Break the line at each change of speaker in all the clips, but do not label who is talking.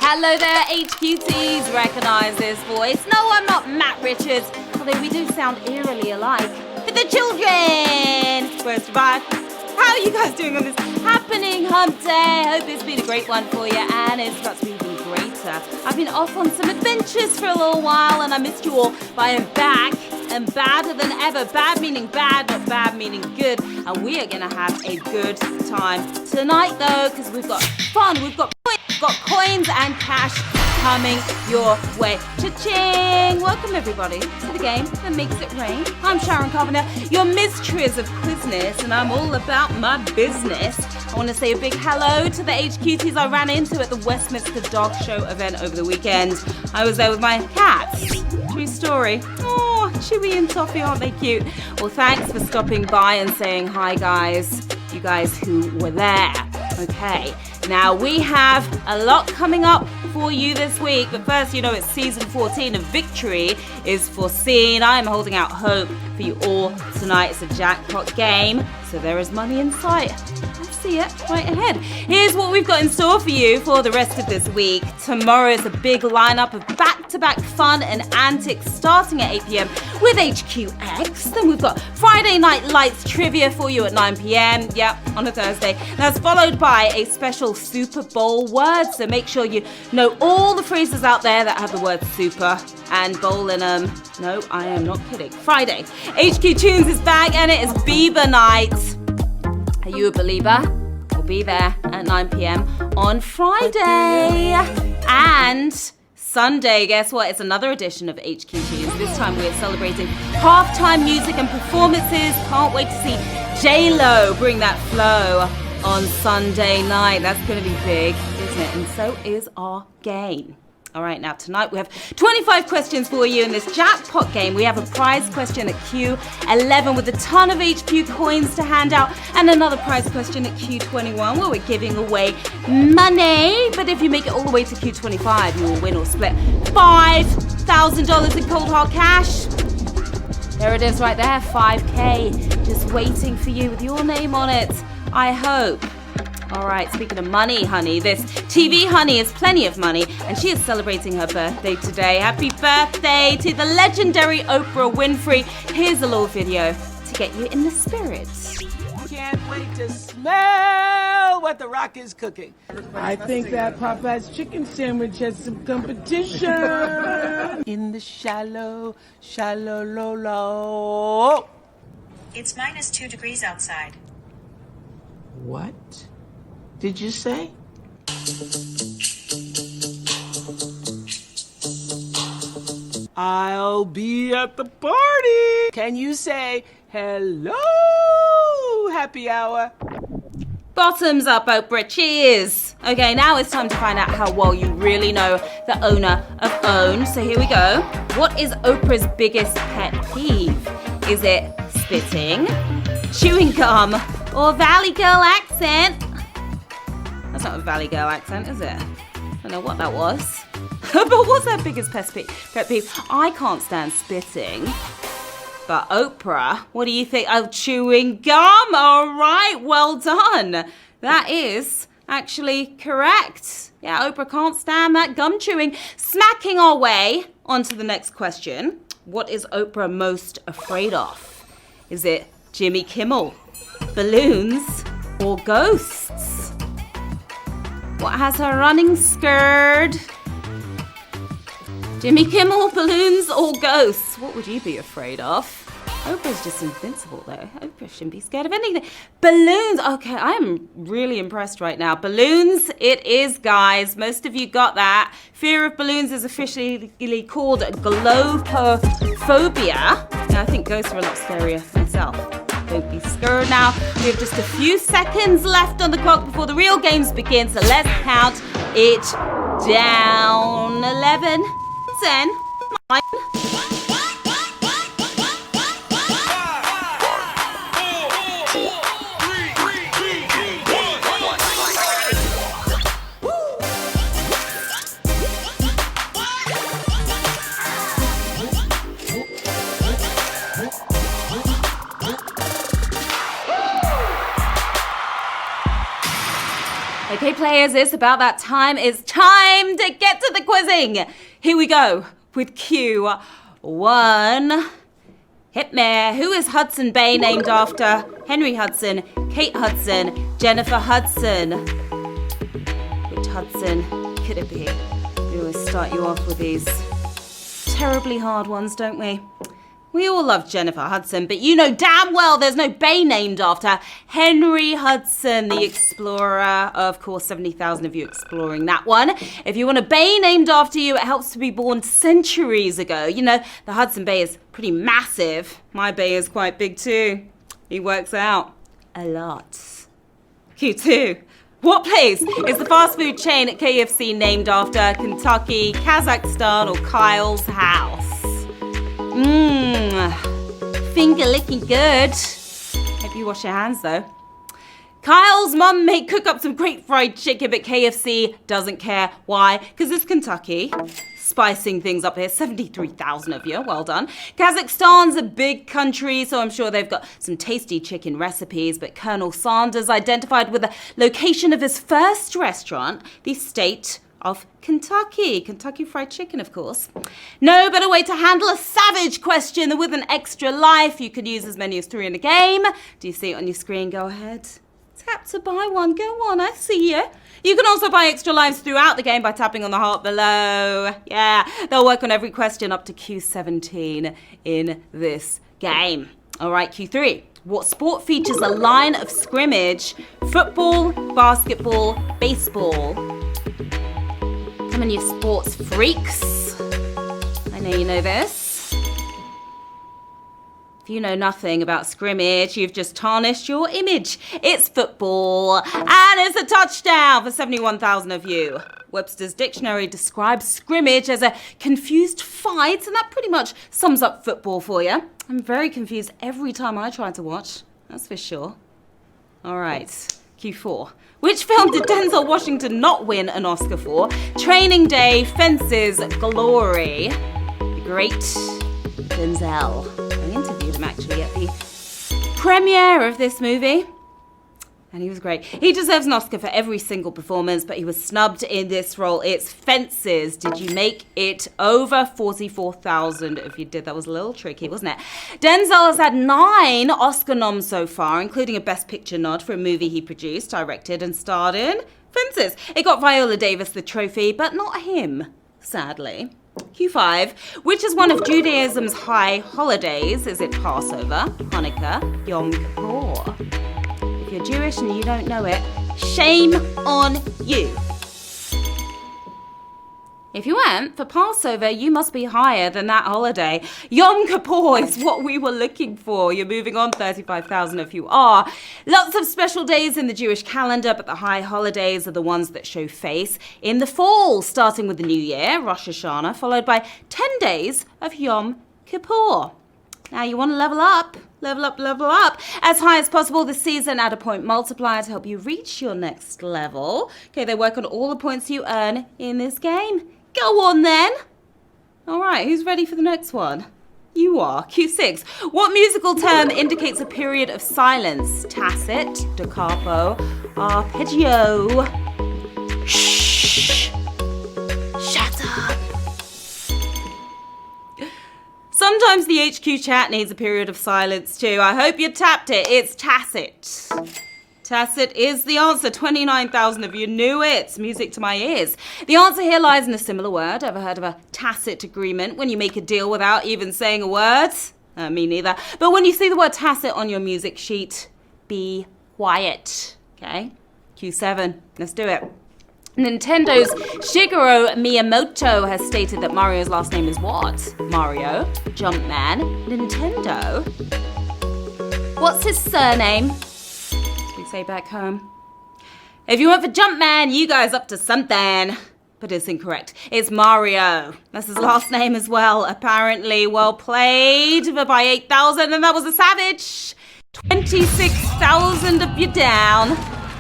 Hello there, HQTs. Recognize this voice? No, I'm not Matt Richards, although we do sound eerily alike. For the children! First of all, how are you guys doing on this happening hump day? Hope it's been a great one for you, and it's got to be even greater. I've been off on some adventures for a little while, and I missed you all, but I am back and badder than ever. Bad meaning bad, not bad meaning good. And we are going to have a good time tonight, though, because we've got fun, we've got coins and cash coming your way. Cha-ching! Welcome, everybody, to the game that makes it rain. I'm Sharon Carpenter, your mistress of quizness, and I'm all about my business. I want to say a big hello to the HQTs I ran into at the Westminster Dog Show event over the weekend. I was there with my cats. True story. Oh, Chewy and Toffee, aren't they cute? Well, thanks for stopping by and saying hi, guys. You guys who were there. Okay, now we have a lot coming up for you this week, but first, you know, it's season 14 and victory is foreseen. I am holding out hope for you all tonight. It's a jackpot game, so there is money in sight. I see it right ahead. Here's what we've got in store for you for the rest of this week. Tomorrow is a big lineup of back-to-back fun and antics starting at 8 p.m. with HQX. Then we've got Friday Night Lights trivia for you at 9 p.m. Yep, on a Thursday. That's followed by a special Super Bowl word, so make sure you know all the phrases out there that have the word super and bowl in them. No, I am not kidding. Friday, HQ Tunes is back and it is Bieber night. Are you a believer? We'll be there at 9 p.m. on Friday. And Sunday, guess what? It's another edition of HQ Tunes. This time we're celebrating halftime music and performances. Can't wait to see J-Lo bring that flow on Sunday night. That's going to be big, isn't it? And so is our game. All right, now tonight we have 25 questions for you in this jackpot game. We have a prize question at Q11 with a ton of HQ coins to hand out, and another prize question at Q21 where we're giving away money. But if you make it all the way to Q25, you will win or split $5,000 in cold hard cash. There it is right there, 5K, just waiting for you with your name on it, I hope. All right, speaking of money, honey, this TV honey is plenty of money, and she is celebrating her birthday today. Happy birthday to the legendary Oprah Winfrey. Here's a little video to get you in the spirit.
Can't wait to smell what The Rock is cooking.
I think that Popeye's chicken sandwich has some competition.
In the shallow, low, low.
It's -2 degrees outside.
What did you say?
I'll be at the party. Can you say hello, happy hour?
Bottoms up, Oprah. Cheers. Okay, now it's time to find out how well you really know the owner of OWN. So here we go. What is Oprah's biggest pet peeve? Is it spitting, chewing gum, or Valley Girl accent? That's not a Valley Girl accent, is it? I don't know what that was. But what's her biggest pet peeve? I can't stand spitting. But Oprah, what do you think? Oh, chewing gum. All right, well done. That is actually correct. Yeah, Oprah can't stand that gum chewing. Smacking our way onto the next question. What is Oprah most afraid of? Is it Jimmy Kimmel, balloons, or ghosts? What has her running scared? Jimmy Kimmel, balloons, or ghosts? What would you be afraid of? Oprah's just invincible, though. Oprah shouldn't be scared of anything. Balloons. Okay, I'm really impressed right now. Balloons, it is, guys. Most of you got that. Fear of balloons is officially called globophophobia. Now, I think ghosts are a lot scarier myself. Don't be scared now. We have just a few seconds left on the clock before the real games begin, so let's count it down. 11, 10, 9. Okay, players, it's about that time. It's time to get to the quizzing. Here we go with Q1. Hit me. Who is Hudson Bay named after? Henry Hudson, Kate Hudson, Jennifer Hudson. Which Hudson could it be? We always start you off with these terribly hard ones, don't we? We all love Jennifer Hudson, but you know damn well there's no bay named after Henry Hudson, the explorer. Of course, 70,000 of you exploring that one. If you want a bay named after you, it helps to be born centuries ago. You know, the Hudson Bay is pretty massive. My bay is quite big too. He works out a lot. Q2. What place is the fast food chain at KFC named after? Kentucky, Kazakhstan, or Kyle's house? Finger licking good. Hope you wash your hands though. Kyle's mum may cook up some great fried chicken, but KFC doesn't care. Why? Because it's Kentucky. Spicing things up here. 73,000 of you. Well done. Kazakhstan's a big country, so I'm sure they've got some tasty chicken recipes, but Colonel Sanders identified with the location of his first restaurant, the state of Kentucky. Kentucky Fried Chicken, of course. No better way to handle a savage question than with an extra life. You could use as many as 3 in a game. Do you see it on your screen? Go ahead. Tap to buy one. Go on, I see you. You can also buy extra lives throughout the game by tapping on the heart below. Yeah, they'll work on every question up to Q17 in this game. All right, Q3. What sport features a line of scrimmage? Football, basketball, baseball. Come on, you sports freaks. I know you know this. If you know nothing about scrimmage, you've just tarnished your image. It's football, and it's a touchdown for 71,000 of you. Webster's Dictionary describes scrimmage as a confused fight, and that pretty much sums up football for you. I'm very confused every time I try to watch, that's for sure. All right, Q4. Which film did Denzel Washington not win an Oscar for? Training Day, Fences, Glory. The great Denzel. I interviewed him actually at the premiere of this movie. And he was great. He deserves an Oscar for every single performance, but he was snubbed in this role. It's Fences. Did you make it over 44,000? If you did, that was a little tricky, wasn't it? Denzel has had 9 Oscar noms so far, including a Best Picture nod for a movie he produced, directed, and starred in. Fences. It got Viola Davis the trophy, but not him, sadly. Q5. Which is one of Judaism's high holidays? Is it Passover, Hanukkah, Yom Kippur? If you're Jewish and you don't know it, shame on you. If you weren't, for Passover, you must be higher than that holiday. Yom Kippur is what we were looking for. You're moving on, 35,000 if you are. Lots of special days in the Jewish calendar, but the high holidays are the ones that show face in the fall, starting with the New Year, Rosh Hashanah, followed by 10 days of Yom Kippur. Now you want to level up. Level up, level up. As high as possible this season, add a point multiplier to help you reach your next level. Okay, they work on all the points you earn in this game. Go on then. All right, who's ready for the next one? You are. Q6. What musical term indicates a period of silence? Tacit, da capo, arpeggio. Shh. Shut up. Sometimes the HQ chat needs a period of silence too. I hope you tapped it. It's tacit. Tacit is the answer. 29,000 of you knew it. Music to my ears. The answer here lies in a similar word. Ever heard of a tacit agreement? When you make a deal without even saying a word? Me neither. But when you see the word tacit on your music sheet, be quiet. Okay? Q7. Let's do it. Nintendo Shigeru Miyamoto has stated that Mario's last name is what? Mario, Jumpman, Nintendo. What's his surname? As we say back home. If you went for Jumpman, you guys up to something. But it's incorrect. It's Mario. That's his last name as well, apparently. Well played, but by 8,000, and that was a savage. 26,000 of you down.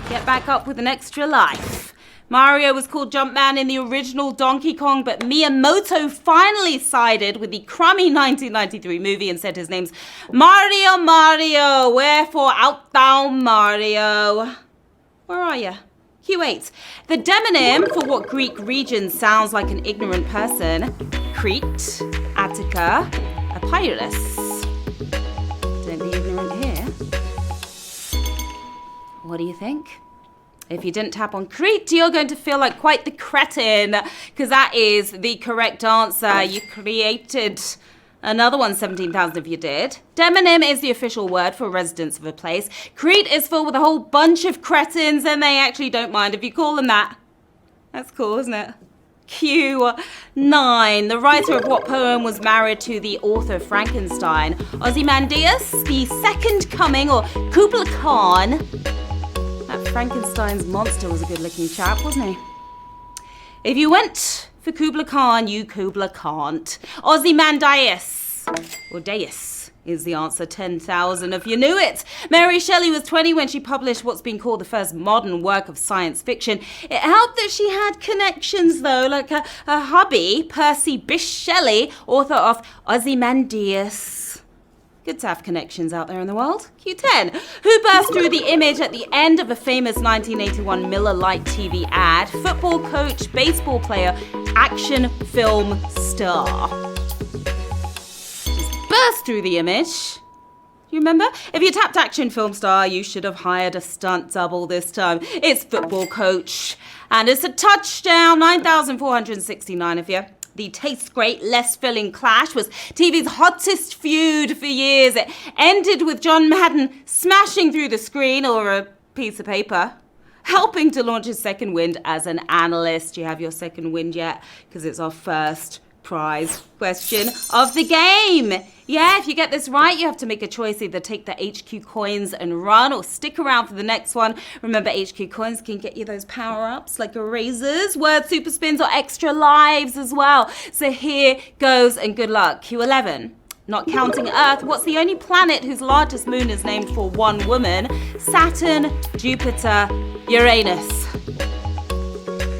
Get back up with an extra life. Mario was called Jumpman in the original Donkey Kong, but Miyamoto finally sided with the crummy 1993 movie and said his name's Mario, Mario, wherefore art thou, Mario? Where are you? Q8. The demonym for what Greek region sounds like an ignorant person? Crete, Attica, Epirus. Don't be ignorant here. What do you think? If you didn't tap on Crete, you're going to feel like quite the cretin, because that is the correct answer. You created another one, 17,000 if you did. Demonym is the official word for residents of a place. Crete is filled with a whole bunch of cretins, and they actually don't mind if you call them that. That's cool, isn't it? Q9. The writer of what poem was married to the author of Frankenstein? Ozymandias, the second coming, or Kubla Khan? That Frankenstein's monster was a good-looking chap, wasn't he? If you went for Kubla Khan, you Kubla can't. Ozymandias, or Deus, is the answer. 10,000 if you knew it. Mary Shelley was 20 when she published what's been called the first modern work of science fiction. It helped that she had connections, though, like her hubby, Percy Bysshe Shelley, author of Ozymandias. Good to have connections out there in the world. Q10. Who burst through the image at the end of a famous 1981 Miller Lite TV ad? Football coach, baseball player, action film star. Just burst through the image. You remember? If you tapped action film star, you should have hired a stunt double this time. It's football coach. And it's a touchdown. 9,469 of you. The tastes great, less filling clash was TV's hottest feud for years. It ended with John Madden smashing through the screen or a piece of paper, helping to launch his second wind as an analyst. Do you have your second wind yet? Because it's our first prize question of the game. Yeah, if you get this right, you have to make a choice. Either take the HQ coins and run or stick around for the next one. Remember, HQ coins can get you those power-ups like erasers, word super spins, or extra lives as well. So here goes, and good luck. Q11. Not counting Earth, what's the only planet whose largest moon is named for one woman? Saturn, Jupiter, Uranus.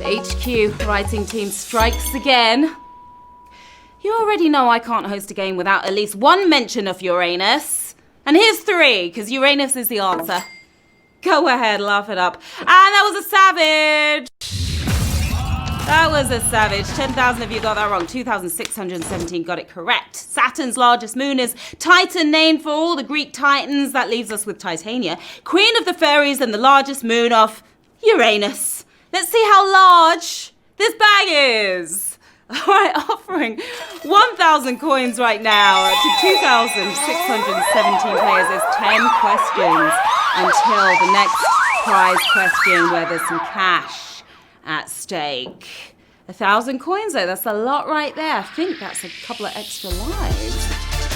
The HQ writing team strikes again. You already know I can't host a game without at least one mention of Uranus. And here's 3, because Uranus is the answer. Go ahead, laugh it up. And that was a savage. That was a savage. 10,000 of you got that wrong. 2,617 got it correct. Saturn's largest moon is Titan, named for all the Greek titans. That leaves us with Titania, queen of the fairies and the largest moon of Uranus. Let's see how large this bag is. All right, offering 1,000 coins right now to 2,617 players. There's 10 questions until the next prize question where there's some cash at stake. 1,000 coins though, that's a lot right there. I think that's a couple of extra lives.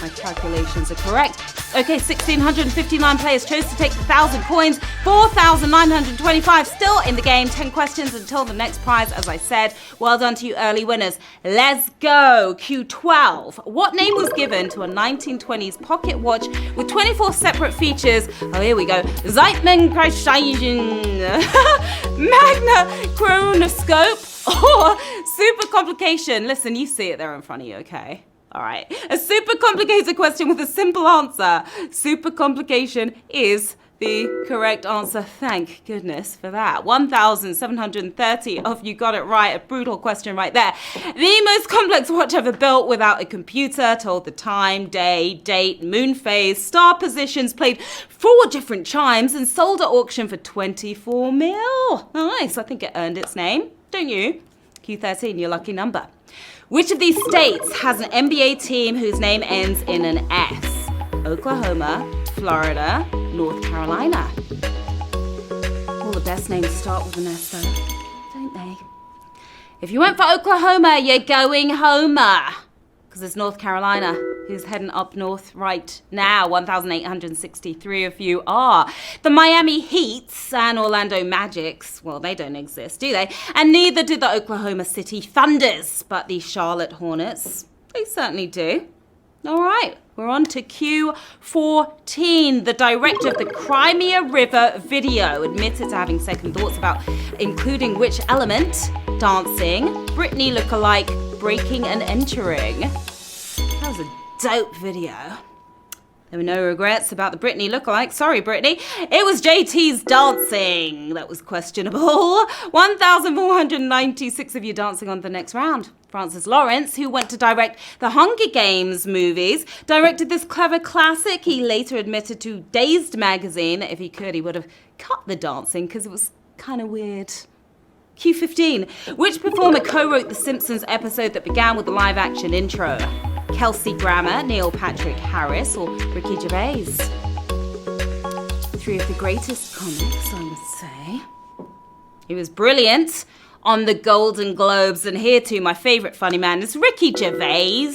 My calculations are correct. Okay, 1,659 players chose to take the 1,000 coins. 4,925 still in the game. 10 questions until the next prize, as I said. Well done to you early winners. Let's go. Q12. What name was given to a 1920s pocket watch with 24 separate features? Oh, here we go. Zeitman Magna Chronoscope or Super Complication. Listen, you see it there in front of you, okay? All right. A super complicated question with a simple answer. Super complication is the correct answer. Thank goodness for that. 1,730 of you got it right. A brutal question right there. The most complex watch ever built without a computer. Told the time, day, date, moon phase, star positions, played 4 different chimes, and sold at auction for 24 mil. Nice. I think it earned its name. Don't you? Q13, your lucky number. Which of these states has an NBA team whose name ends in an S? Oklahoma, Florida, North Carolina. All the best names start with an S though, don't they? If you went for Oklahoma, you're going Homer. Because it's North Carolina who's heading up north right now. 1,863 of you are. The Miami Heats and Orlando Magics, well, they don't exist, do they? And neither do the Oklahoma City Thunders, but the Charlotte Hornets, they certainly do. All right, we're on to Q14. The director of the Crimea River video admitted to having second thoughts about including which element? Dancing, Britney lookalike, breaking and entering. That was a dope video. There were no regrets about the Britney lookalike. Sorry, Britney. It was JT's dancing that was questionable. 1,496 of you dancing on the next round. Francis Lawrence, who went to direct the Hunger Games movies, directed this clever classic. He later admitted to Dazed magazine that if he could, he would have cut the dancing because it was kind of weird. Q15. Which performer co-wrote The Simpsons episode that began with the live-action intro? Kelsey Grammer, Neil Patrick Harris, or Ricky Gervais? Three of the greatest comics, I would say. He was brilliant on the Golden Globes, and here too, my favourite funny man is Ricky Gervais.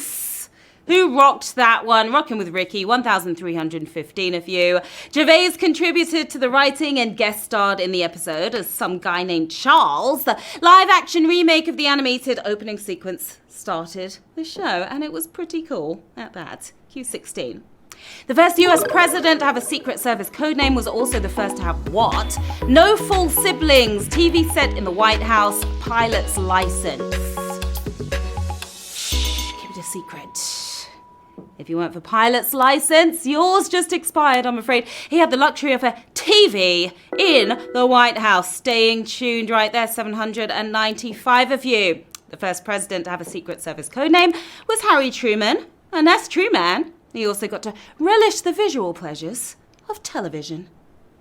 Who rocked that one? Rocking with Ricky, 1,315 of you. Gervais contributed to the writing and guest starred in the episode as some guy named Charles. The live-action remake of the animated opening sequence started the show, and it was pretty cool at that. Q16. The first US president to have a Secret Service codename was also the first to have what? No full siblings, TV set in the White House, pilot's license. Shh, keep it a secret. If you went for pilot's license, yours just expired, I'm afraid. He had the luxury of a TV in the White House. Staying tuned right there, 795 of you. The first president to have a Secret Service codename was Harry Truman, and that's true, man. He also got to relish the visual pleasures of television.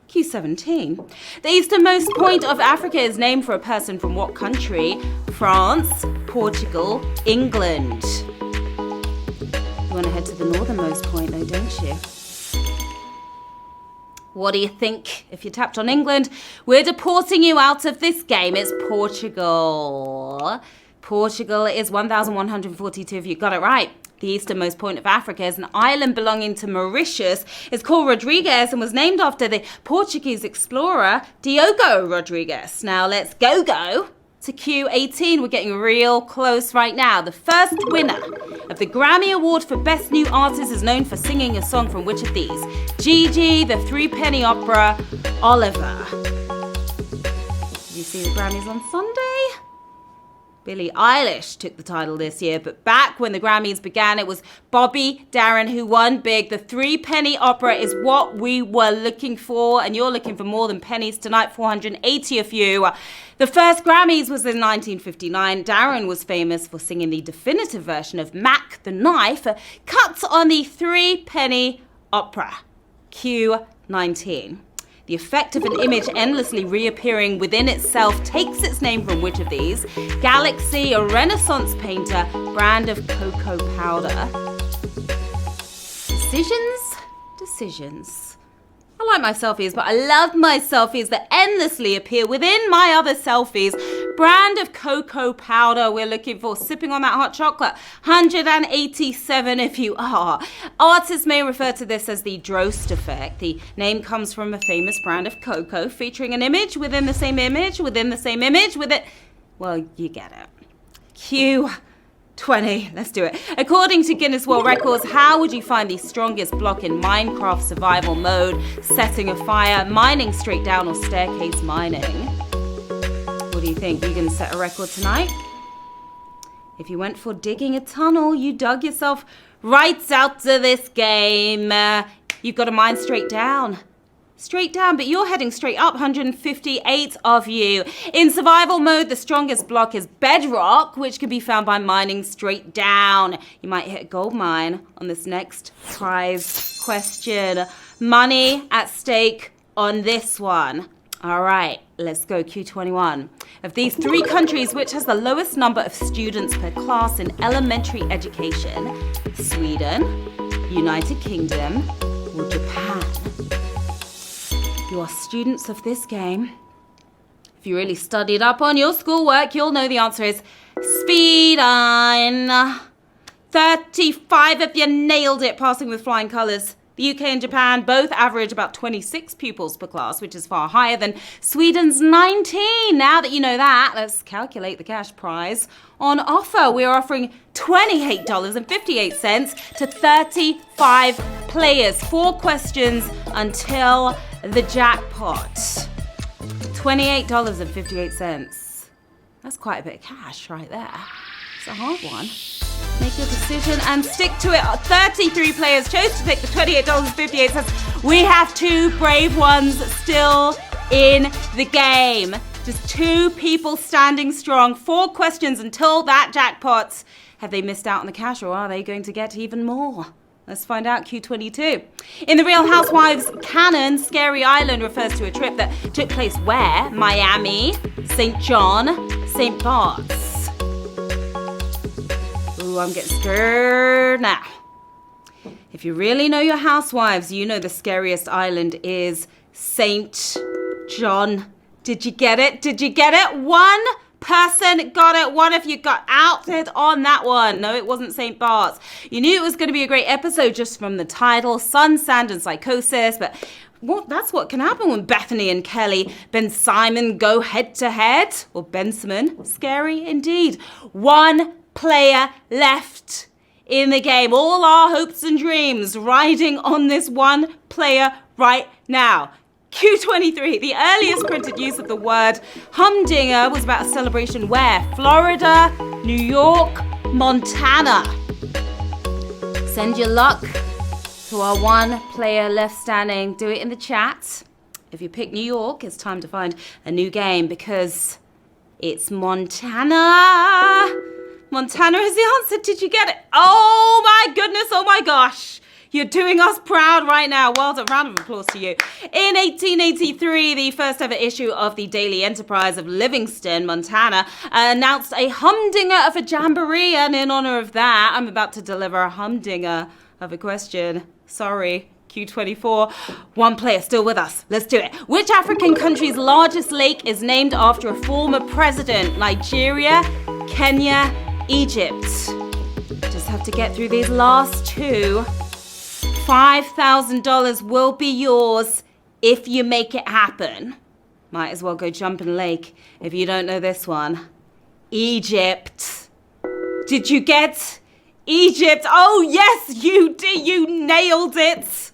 Q17. The easternmost point of Africa is named for a person from what country? France, Portugal, England. You want to head to the northernmost point though, don't you? What do you think? If you tapped on England, we're deporting you out of this game. It's Portugal. Portugal is 1,142 of you. Got it right. The easternmost point of Africa is an island belonging to Mauritius. It's called Rodrigues and was named after the Portuguese explorer Diogo Rodrigues. Now let's go to Q18. We're getting real close right now. The first winner of the Grammy Award for Best New Artist is known for singing a song from which of these? Gigi, the Threepenny Opera, Oliver. Did you see the Grammys on Sunday? Billie Eilish took the title this year, but back when the Grammys began, it was Bobby Darin who won big. The Threepenny Opera is what we were looking for, and you're looking for more than pennies tonight, 480 of you. The first Grammys was in 1959. Darin was famous for singing the definitive version of Mac the Knife, cut on the Threepenny Opera. Q19. The effect of an image endlessly reappearing within itself takes its name from which of these? Galaxy, a Renaissance painter, brand of cocoa powder. Decisions. I like my selfies, but I love my selfies that endlessly appear within my other selfies. Brand of cocoa powder we're looking for. Sipping on that hot chocolate. 187 if you are. Artists may refer to this as the Drost effect. The name comes from a famous brand of cocoa featuring an image within the same image, within the same image, with it. Well, you get it. Q20. Let's do it. According to Guinness World Records, how would you find the strongest block in Minecraft survival mode? Setting a fire, mining straight down, or staircase mining? What do you think? You gonna set a record tonight? If you went for digging a tunnel, you dug yourself right out to this game. You've got to mine straight down. But you're heading straight up, 158 of you. In survival mode, the strongest block is bedrock, which can be found by mining straight down. You might hit a gold mine on this next prize question. Money at stake on this one. All right, let's go Q21. Of these three countries, which has the lowest number of students per class in elementary education? Sweden, United Kingdom, or Japan? You are students of this game. If you really studied up on your schoolwork, you'll know the answer is Sweden. 35 of you nailed it, passing with flying colours. The UK and Japan both average about 26 pupils per class, which is far higher than Sweden's 19. Now that you know that, let's calculate the cash prize on offer. We are offering $28.58 to 35 players. 4 questions until the jackpot. $28.58. That's quite a bit of cash right there. It's a hard one. Make your decision and stick to it. 33 players chose to take the $28.58. We have 2 brave ones still in the game. Just 2 people standing strong. 4 questions until that jackpot. Have they missed out on the cash, or are they going to get even more? Let's find out. Q22. In the Real Housewives canon, Scary Island refers to a trip that took place where? Miami, St. John, St. Bart's. Ooh, I'm getting scared now. If you really know your housewives, you know the scariest island is St. John. Did you get it? Did you get it? One person got it. One of you got outed on that one. No, it wasn't St. Bart's. You knew it was going to be a great episode just from the title, Sun, Sand, and Psychosis, but that's what can happen when Bethany and Kelly Ben Simon go head to head. Or Ben Simon. Scary indeed. 1 player left in the game. All our hopes and dreams riding on this 1 player right now. Q23, the earliest printed use of the word humdinger was about a celebration where? Florida, New York, Montana. Send your luck to our 1 player left standing. Do it in the chat. If you pick New York, it's time to find a new game because it's Montana. Montana is the answer. Did you get it? Oh my goodness, oh my gosh. You're doing us proud right now. Well done. Round of applause to you. In 1883, the first ever issue of the Daily Enterprise of Livingston, Montana, announced a humdinger of a jamboree. And in honor of that, I'm about to deliver a humdinger of a question. Sorry. Q24. 1 player still with us. Let's do it. Which African country's largest lake is named after a former president? Nigeria, Kenya, Egypt. Just have to get through these last 2. $5,000 will be yours if you make it happen. Might as well go jump in the lake if you don't know this one. Egypt. Did you get Egypt? Oh, yes, you did. You nailed it.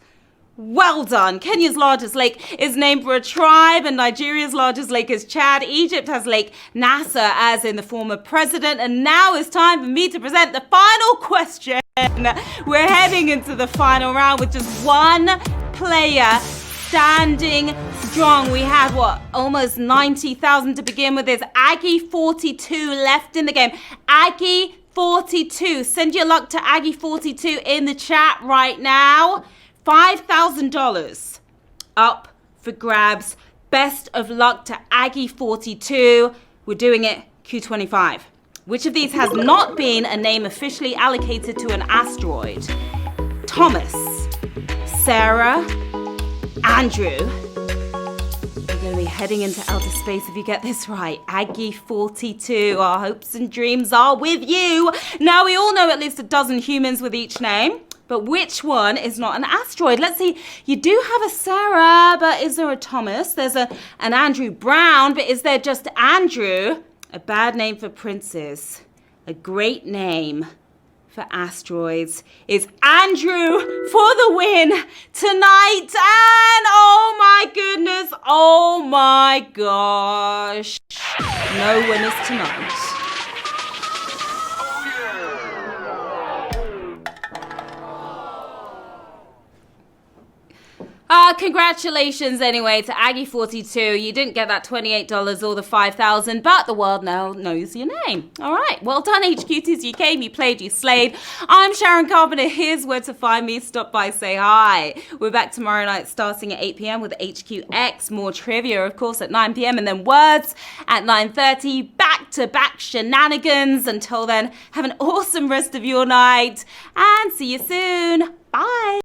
Well done. Kenya's largest lake is named for a tribe, and Nigeria's largest lake is Chad. Egypt has Lake Nasser, as in the former president. And now it's time for me to present the final question. We're heading into the final round with just 1 player standing strong. We had, almost 90,000 to begin with. There's Aggie 42 left in the game. Aggie 42. Send your luck to Aggie 42 in the chat right now. $5,000 up for grabs. Best of luck to Aggie 42. We're doing it Q25. Which of these has not been a name officially allocated to an asteroid? Thomas, Sarah, Andrew. You're going to be heading into outer space if you get this right. Aggie 42. Our hopes and dreams are with you. Now, we all know at least a dozen humans with each name. But which one is not an asteroid? Let's see. You do have a Sarah, but is there a Thomas? There's an Andrew Brown, but is there just Andrew? A bad name for princes. A great name for asteroids is Andrew for the win tonight. And oh my goodness, oh my gosh. No winners tonight. Congratulations anyway to Aggie 42. You didn't get that $28 or the $5,000, but the world now knows your name. All right, well done HQ2s. You came, you played, you slayed. I'm Sharon Carpenter. Here's where to find me. Stop by, say hi. We're back tomorrow night starting at 8 p.m. with HQX. More trivia, of course, at 9 p.m. and then words at 9:30. Back-to-back shenanigans. Until then, have an awesome rest of your night and see you soon. Bye.